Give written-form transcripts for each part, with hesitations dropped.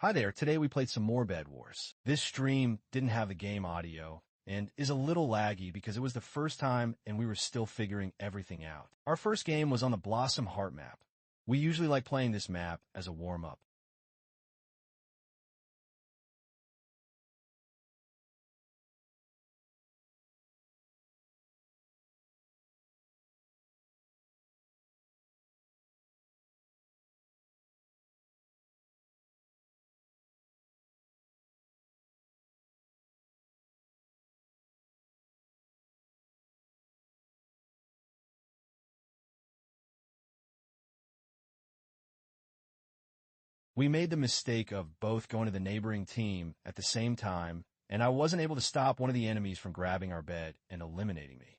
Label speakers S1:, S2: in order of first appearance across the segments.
S1: Hi there, today we played some more Bedwars. This stream didn't have the game audio and is a little laggy because it was the first time and we were still figuring everything out. Our first game was on the Blossom Heart map. We usually like playing this map as a warm-up. We made the mistake of both going to the neighboring team at the same time, and I wasn't able to stop one of the enemies from grabbing our bed and eliminating me.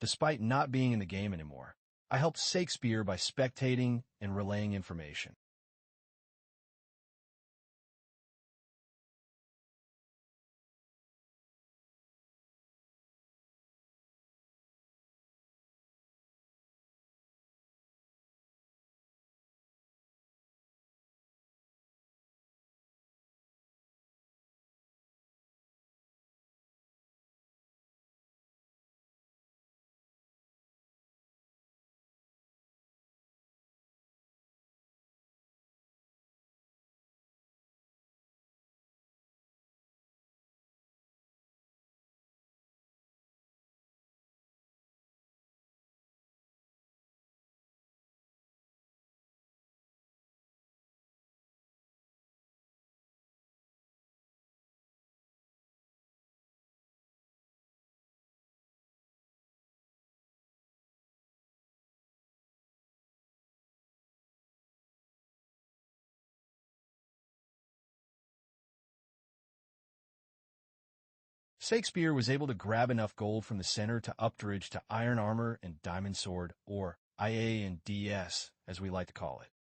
S1: Despite not being in the game anymore, I helped Sakespeare by spectating and relaying information. Sakespeare was able to grab enough gold from the center to upgrade to Iron Armor and Diamond Sword, or IA and DS, as we like to call it.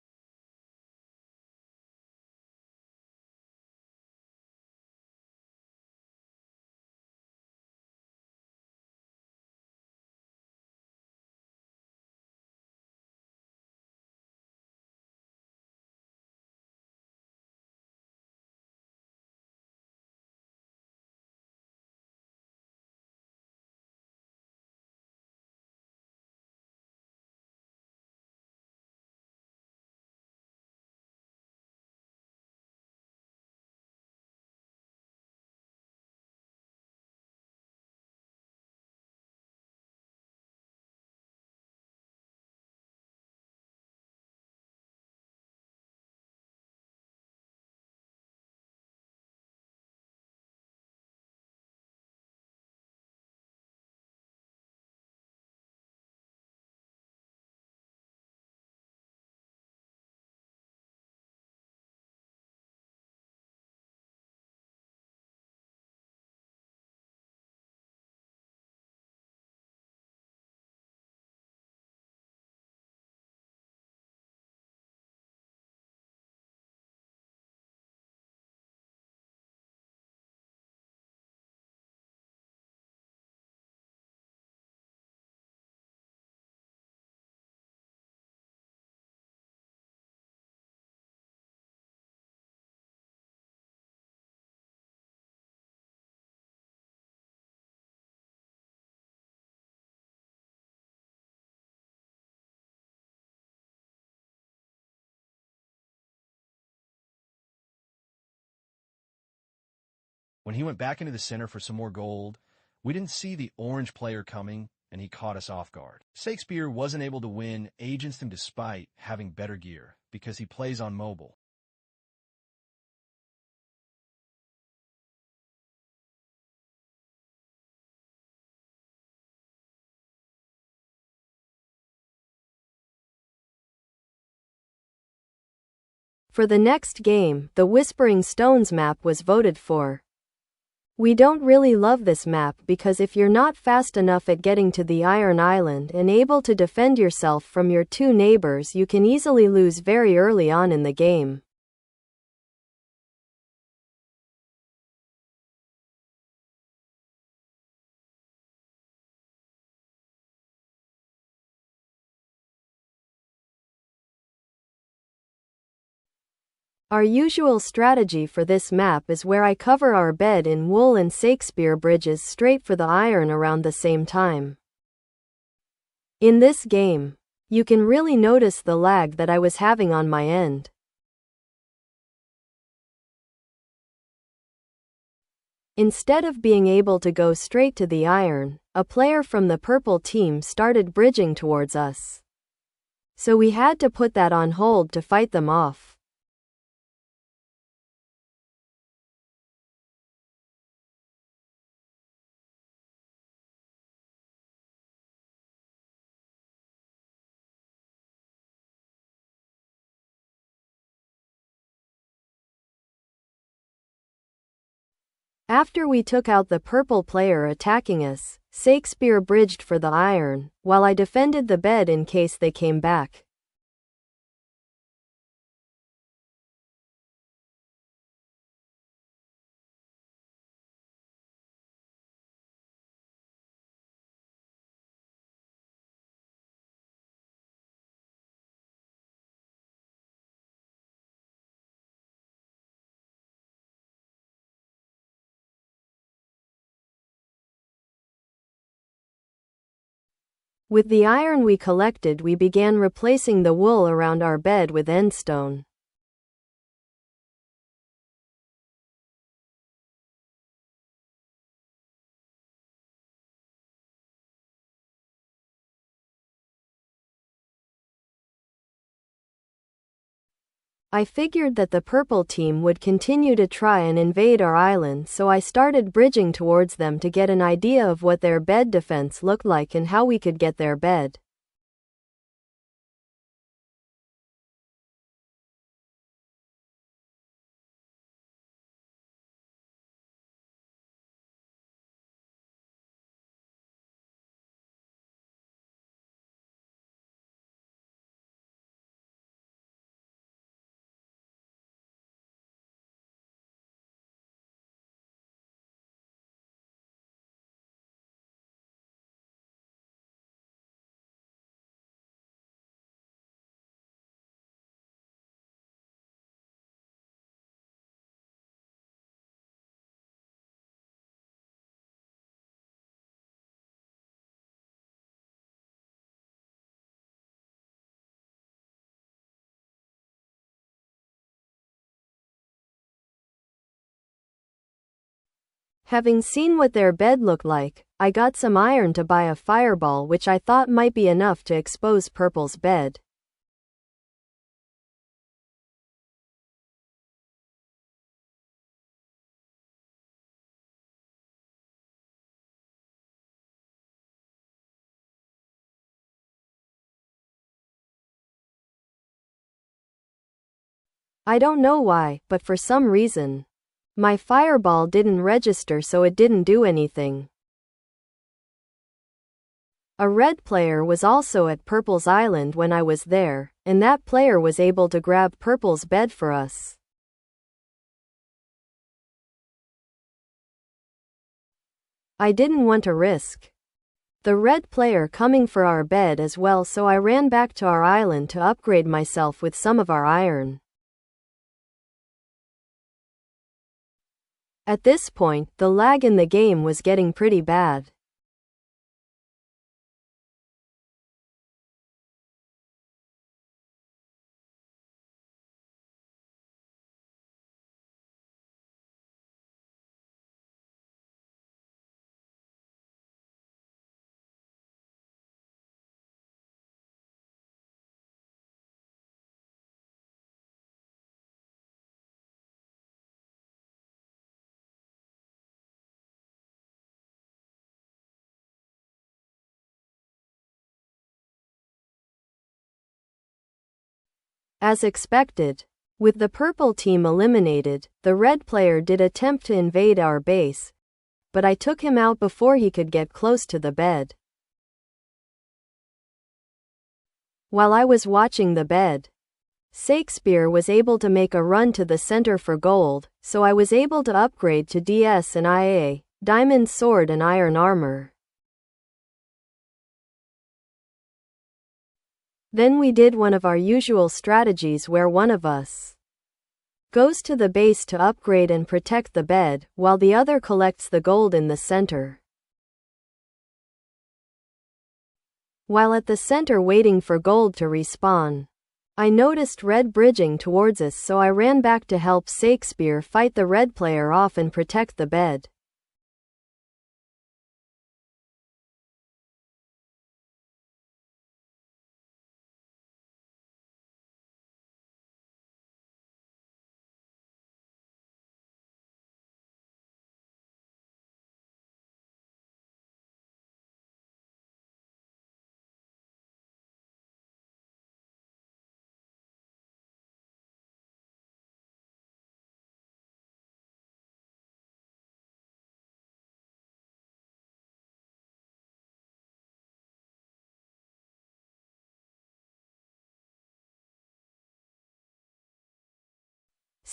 S1: When he went back into the center for some more gold, we didn't see the orange player coming, and he caught us off guard. Sakespeare wasn't able to win against him despite having better gear, because he plays on mobile.
S2: For the next game, the Whispering Stones map was voted for. We don't really love this map because if you're not fast enough at getting to the Iron Island and able to defend yourself from your two neighbors, you can easily lose very early on in the game. Our usual strategy for this map is where I cover our bed in wool and Sakespeare bridges straight for the iron around the same time. In this game, you can really notice the lag that I was having on my end. Instead of being able to go straight to the iron, a player from the purple team started bridging towards us. So we had to put that on hold to fight them off. After we took out the purple player attacking us, Sakespeare bridged for the iron, while I defended the bed in case they came back. With the iron we collected, we began replacing the wool around our bed with endstone. I figured that the purple team would continue to try and invade our island, so I started bridging towards them to get an idea of what their bed defense looked like and how we could get their bed. Having seen what their bed looked like, I got some iron to buy a fireball, which I thought might be enough to expose purple's bed. I don't know why, but for some reason, my fireball didn't register, so it didn't do anything. A red player was also at purple's island when I was there, and that player was able to grab purple's bed for us. I didn't want to risk the red player coming for our bed as well, so I ran back to our island to upgrade myself with some of our iron. At this point, the lag in the game was getting pretty bad. As expected, with the purple team eliminated, the red player did attempt to invade our base, but I took him out before he could get close to the bed. While I was watching the bed, Sakespeare was able to make a run to the center for gold, so I was able to upgrade to DS and IA, diamond sword and iron armor. Then we did one of our usual strategies where one of us goes to the base to upgrade and protect the bed, while the other collects the gold in the center. While at the center waiting for gold to respawn, I noticed red bridging towards us, so I ran back to help Sakespeare fight the red player off and protect the bed.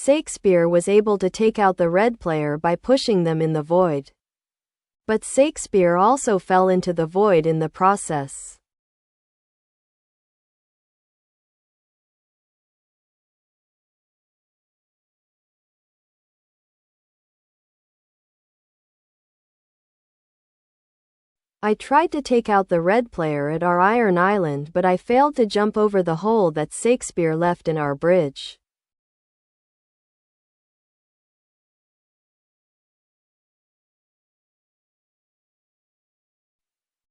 S2: Sakespeare was able to take out the red player by pushing them in the void. But Sakespeare also fell into the void in the process. I tried to take out the red player at our iron island, but I failed to jump over the hole that Sakespeare left in our bridge.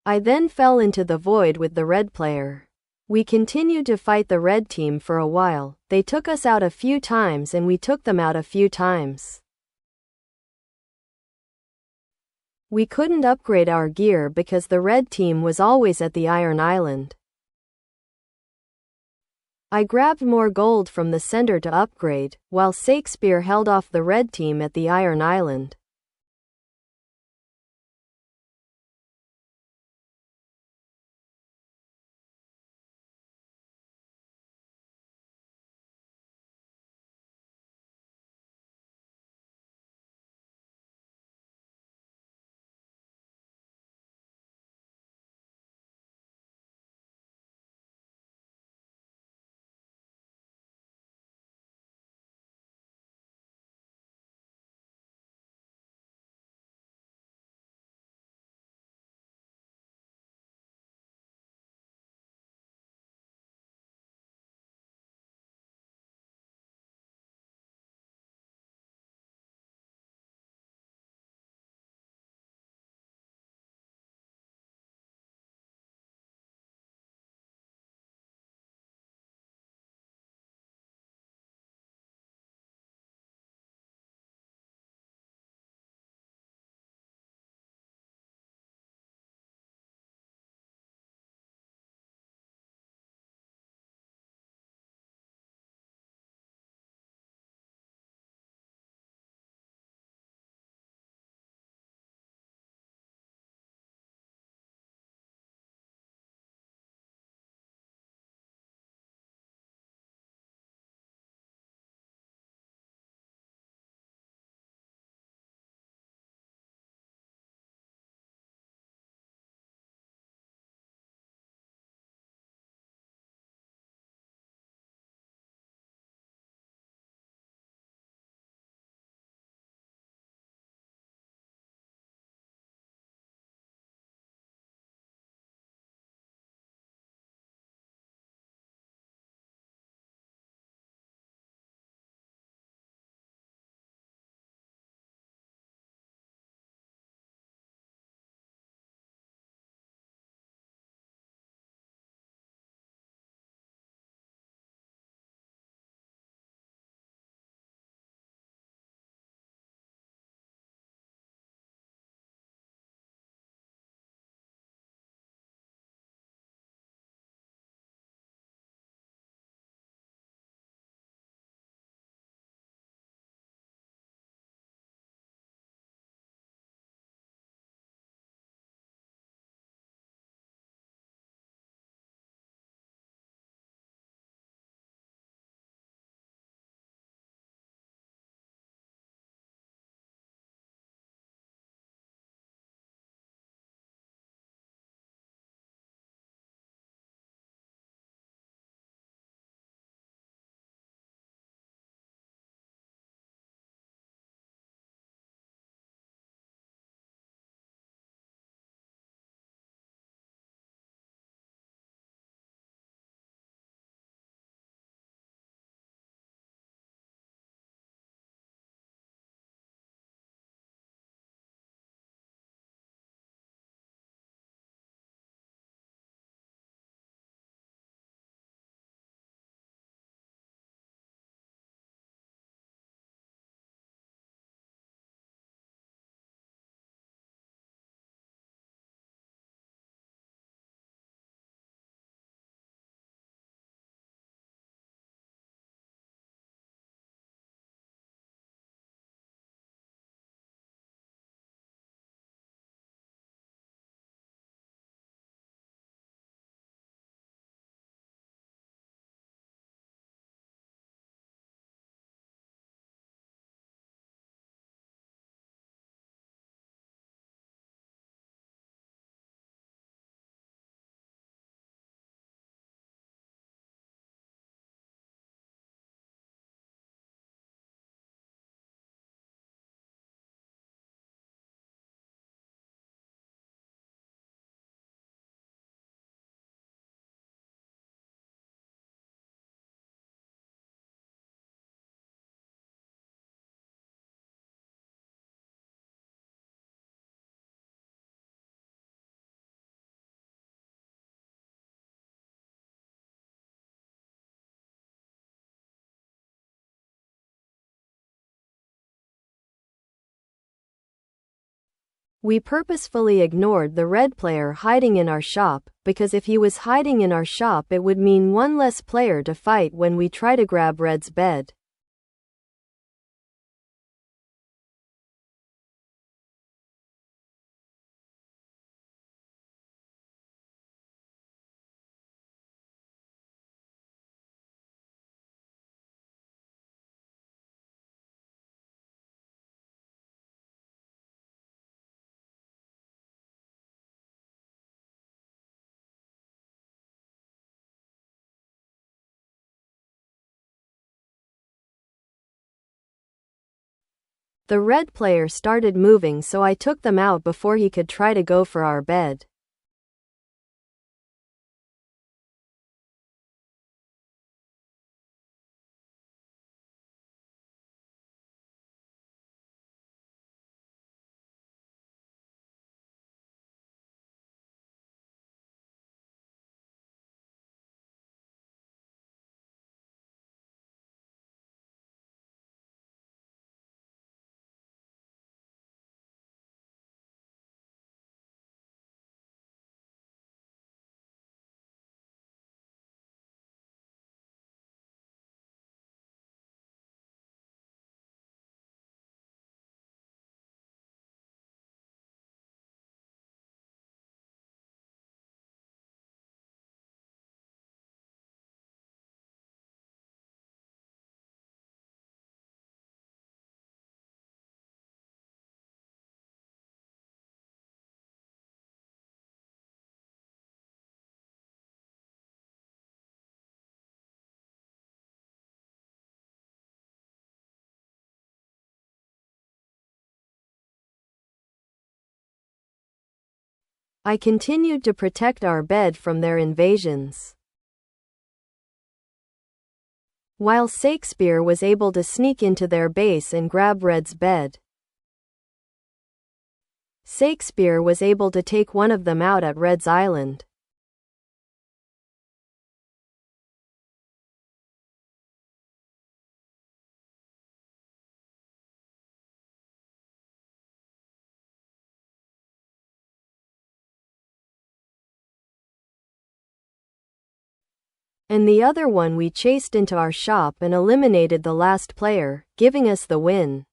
S2: I then fell into the void with the red player. We continued to fight the red team for a while. They took us out a few times and we took them out a few times. We couldn't upgrade our gear because the red team was always at the iron island. I grabbed more gold from the center to upgrade, while Sakespeare held off the red team at the iron island. We purposefully ignored the red player hiding in our shop, because if he was hiding in our shop it would mean one less player to fight when we try to grab red's bed. The red player started moving, so I took them out before he could try to go for our bed. I continued to protect our bed from their invasions, while Sakespeare was able to sneak into their base and grab red's bed. Sakespeare was able to take one of them out at red's island. And the other one we chased into our shop and eliminated the last player, giving us the win.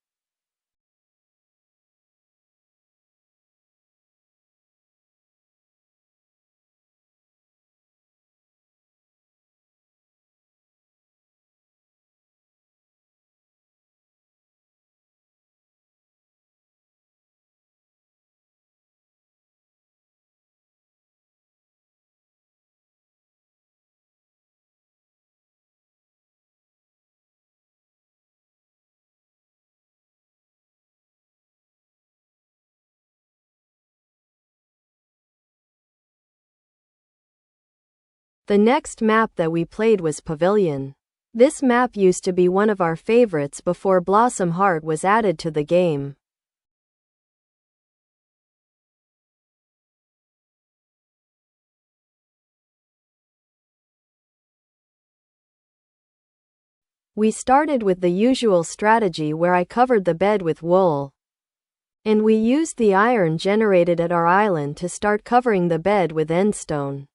S2: The next map that we played was Pavilion. This map used to be one of our favorites before Blossom Heart was added to the game. We started with the usual strategy where I covered the bed with wool, and we used the iron generated at our island to start covering the bed with endstone.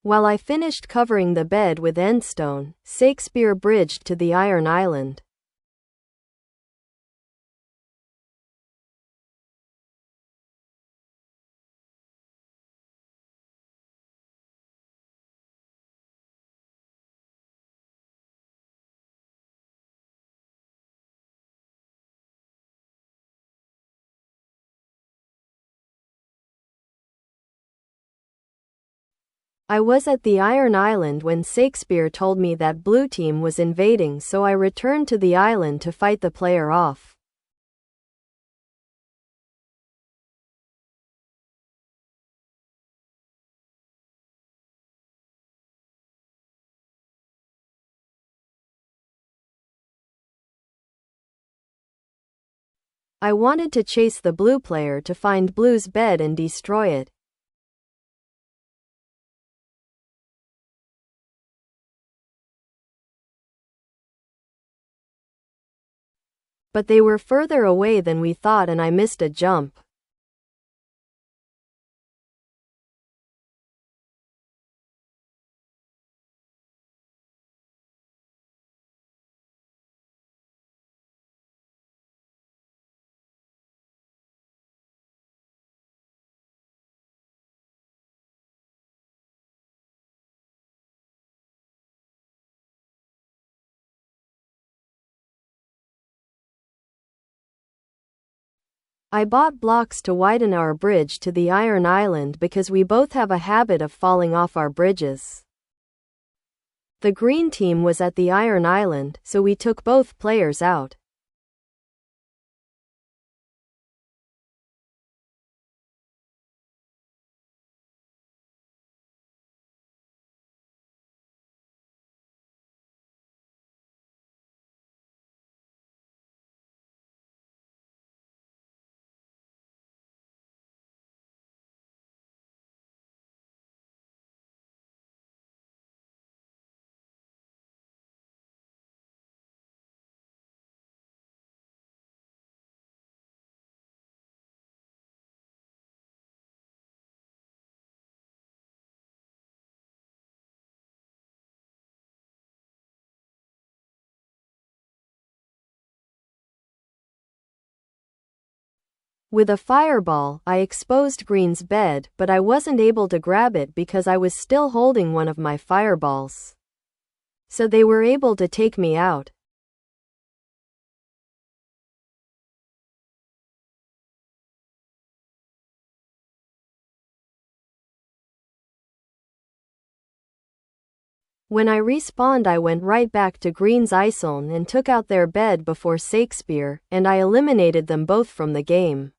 S2: While I finished covering the bed with endstone, Sakespeare bridged to the Iron Island. I was at the Iron Island when Sakespeare told me that Blue Team was invading, so I returned to the island to fight the player off. I wanted to chase the blue player to find blue's bed and destroy it. But they were further away than we thought and I missed a jump. I bought blocks to widen our bridge to the Iron Island because we both have a habit of falling off our bridges. The green team was at the Iron Island, so we took both players out. With a fireball, I exposed green's bed, but I wasn't able to grab it because I was still holding one of my fireballs. So they were able to take me out. When I respawned, I went right back to green's island and took out their bed before Sakespeare, and I eliminated them both from the game.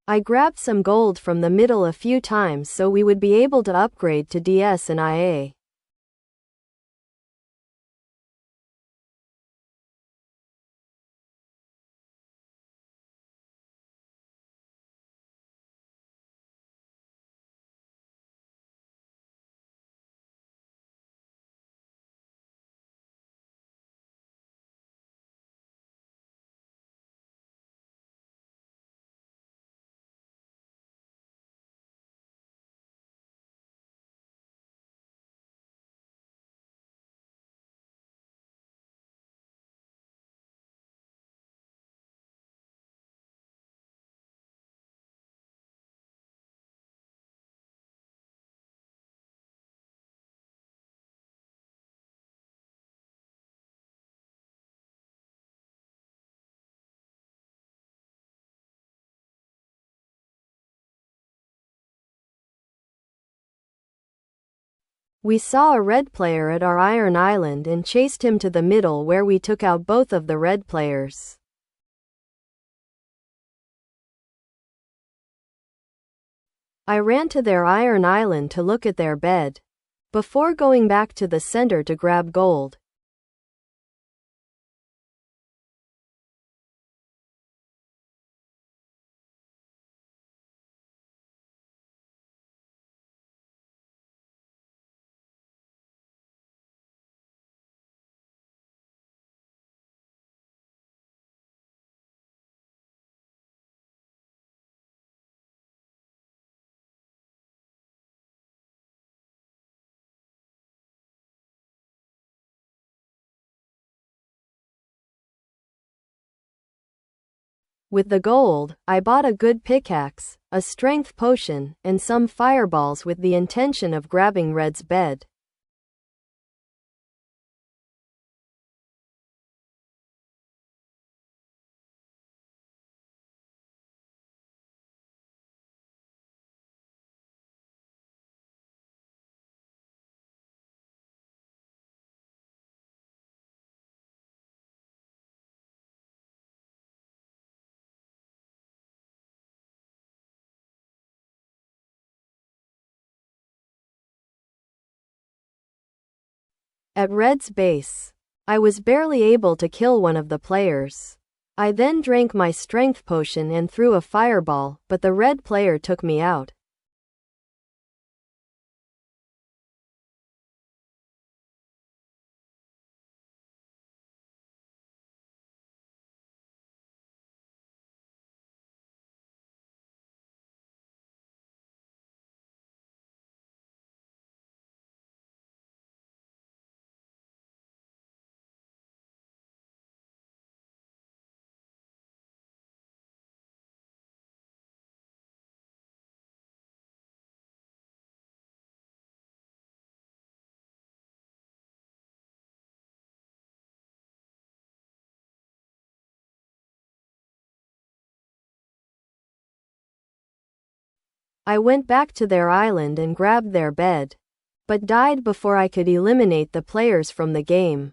S2: I grabbed some gold from the middle a few times so we would be able to upgrade to DS and IA. We saw a red player at our iron island and chased him to the middle where we took out both of the red players. I ran to their iron island to look at their bed, before going back to the center to grab gold. With the gold, I bought a good pickaxe, a strength potion, and some fireballs with the intention of grabbing Red's bed. At Red's base, I was barely able to kill one of the players. I then drank my strength potion and threw a fireball, but the red player took me out. I went back to their island and grabbed their bed, but died before I could eliminate the players from the game.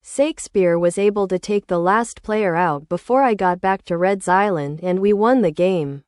S2: Sakespeare was able to take the last player out before I got back to Red's island and we won the game.